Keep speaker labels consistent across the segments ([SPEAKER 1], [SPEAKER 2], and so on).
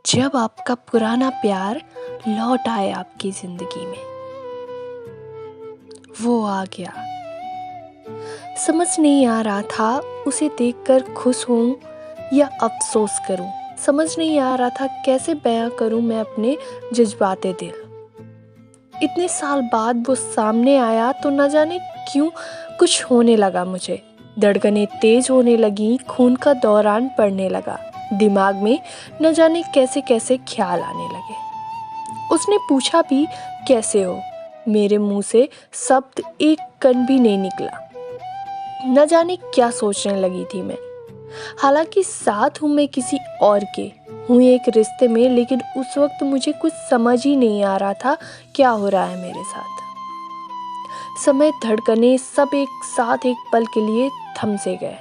[SPEAKER 1] जब आपका पुराना प्यार लौट आए आपकी जिंदगी में, वो आ गया। समझ नहीं आ रहा था उसे देखकर खुश हूँ या अफसोस करूँ। समझ नहीं आ रहा था कैसे बयां करूँ मैं अपने जज्बाते दिल। इतने साल बाद वो सामने आया तो न जाने क्यों कुछ होने लगा मुझे। धड़कनें तेज होने लगी, खून का दौरान पड़ने लगा, दिमाग में न जाने कैसे कैसे ख्याल आने लगे। उसने पूछा भी कैसे हो। मेरे मुंह से शब्द एक कण भी नहीं निकला। न जाने क्या सोचने लगी थी मैं। हालांकि साथ हूँ मैं किसी और के, हूँ एक रिश्ते में, लेकिन उस वक्त मुझे कुछ समझ ही नहीं आ रहा था क्या हो रहा है मेरे साथ। समय, धड़कनें सब एक साथ एक पल के लिए थम से गए।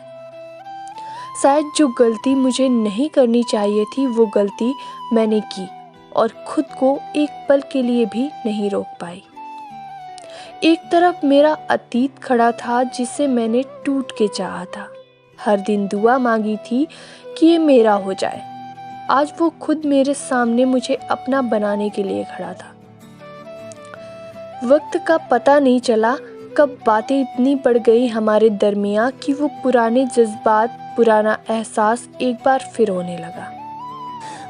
[SPEAKER 1] शायद जो गलती मुझे नहीं करनी चाहिए थी वो गलती मैंने की और खुद को एक पल के लिए भी नहीं रोक पाई। एक तरफ मेरा अतीत खड़ा था जिसे मैंने टूट के चाहा था। हर दिन दुआ मांगी थी कि ये मेरा हो जाए। आज वो खुद मेरे सामने मुझे अपना बनाने के लिए खड़ा था। वक्त का पता नहीं चला कब बातें इतनी बढ़ गई हमारे दरमियां कि वो पुराने जज्बात, पुराना एहसास एक बार फिर होने लगा।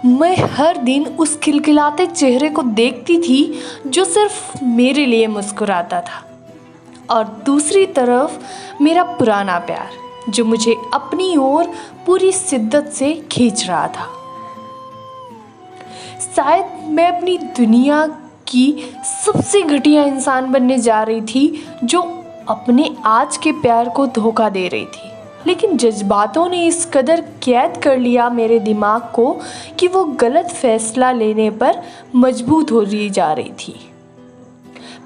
[SPEAKER 1] मैं हर दिन उस खिलखिलाते चेहरे को देखती थी जो सिर्फ मेरे लिए मुस्कुराता था, और दूसरी तरफ मेरा पुराना प्यार जो मुझे अपनी ओर पूरी शिद्दत से खींच रहा था। शायद मैं अपनी दुनिया की सबसे घटिया इंसान बनने जा रही थी जो अपने आज के प्यार को धोखा दे रही थी, लेकिन जज्बातों ने इस कदर कैद कर लिया मेरे दिमाग को कि वो गलत फैसला लेने पर मजबूर हो जा रही थी।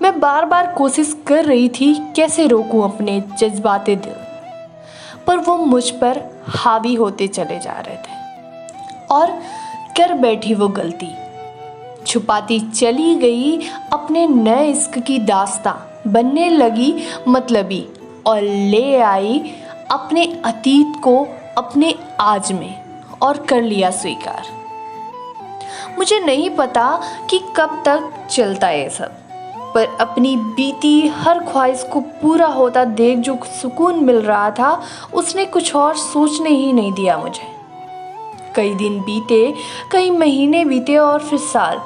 [SPEAKER 1] मैं बार बार कोशिश कर रही थी कैसे रोकूं अपने जज्बाते दिल, पर वो मुझ पर हावी होते चले जा रहे थे। और कर बैठी वो गलती, छुपाती चली गई अपने नए इश्क की दास्तां, बनने लगी मतलबी और ले आई अपने अतीत को अपने आज में और कर लिया स्वीकार। मुझे नहीं पता कि कब तक चलता ये सब, पर अपनी बीती हर ख्वाहिश को पूरा होता देख जो सुकून मिल रहा था उसने कुछ और सोचने ही नहीं दिया मुझे। कई दिन बीते, कई महीने बीते और फिर साल।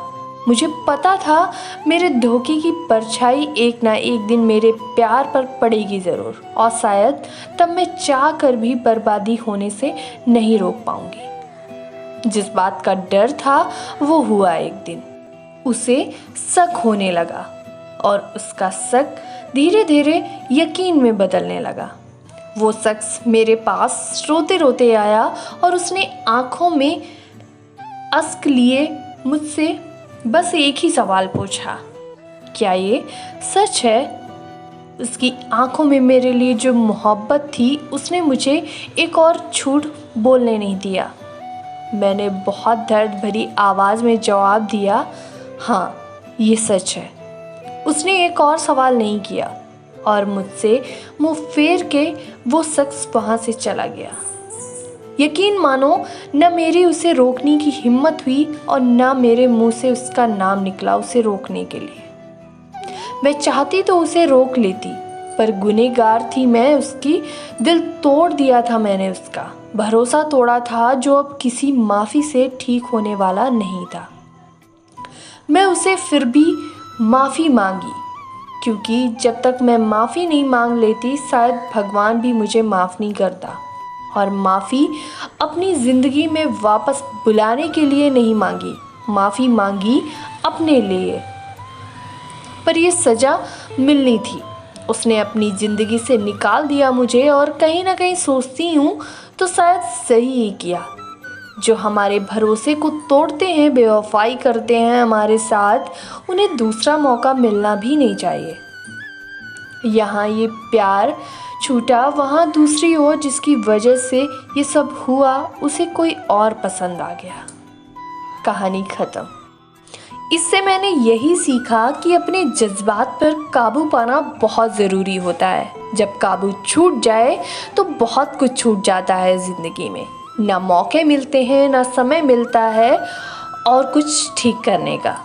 [SPEAKER 1] मुझे पता था मेरे धोखे की परछाई एक ना एक दिन मेरे प्यार पर पड़ेगी ज़रूर, और शायद तब मैं चाह कर भी बर्बादी होने से नहीं रोक पाऊंगी। जिस बात का डर था वो हुआ एक दिन। उसे शक होने लगा और उसका शक धीरे धीरे यकीन में बदलने लगा। वो शख्स मेरे पास रोते रोते आया और उसने आंखों में अश्क लिए मुझसे बस एक ही सवाल पूछा, क्या ये सच है? उसकी आंखों में मेरे लिए जो मोहब्बत थी उसने मुझे एक और झूठ बोलने नहीं दिया। मैंने बहुत दर्द भरी आवाज़ में जवाब दिया, हाँ ये सच है। उसने एक और सवाल नहीं किया और मुझसे मुंह फेर के वो शख्स वहाँ से चला गया। यकीन मानो, न मेरी उसे रोकने की हिम्मत हुई और न मेरे मुंह से उसका नाम निकला उसे रोकने के लिए। मैं चाहती तो उसे रोक लेती, पर गुनहगार थी मैं उसकी। दिल तोड़ दिया था मैंने उसका, भरोसा तोड़ा था जो अब किसी माफ़ी से ठीक होने वाला नहीं था। मैं उसे फिर भी माफ़ी मांगी, क्योंकि जब तक मैं माफ़ी नहीं मांग लेती शायद भगवान भी मुझे माफ़ नहीं करता। और माफ़ी अपनी ज़िंदगी में वापस बुलाने के लिए नहीं मांगी, माफ़ी मांगी अपने लिए। पर ये सज़ा मिलनी थी। उसने अपनी ज़िंदगी से निकाल दिया मुझे, और कहीं ना कहीं सोचती हूँ तो शायद सही ही किया। जो हमारे भरोसे को तोड़ते हैं, बेवफाई करते हैं हमारे साथ, उन्हें दूसरा मौका मिलना भी नहीं चाहिए। यहाँ ये प्यार छूटा, वहाँ दूसरी ओर जिसकी वजह से ये सब हुआ उसे कोई और पसंद आ गया। कहानी ख़त्म। इससे मैंने यही सीखा कि अपने जज्बात पर काबू पाना बहुत ज़रूरी होता है। जब काबू छूट जाए तो बहुत कुछ छूट जाता है ज़िंदगी में। ना मौके मिलते हैं, ना समय मिलता है, और कुछ ठीक करने का।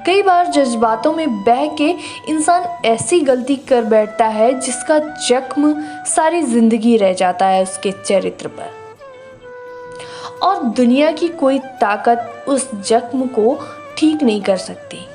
[SPEAKER 1] कई बार जज्बातों में बह के इंसान ऐसी गलती कर बैठता है जिसका जख्म सारी जिंदगी रह जाता है उसके चरित्र पर, और दुनिया की कोई ताकत उस जख्म को ठीक नहीं कर सकती।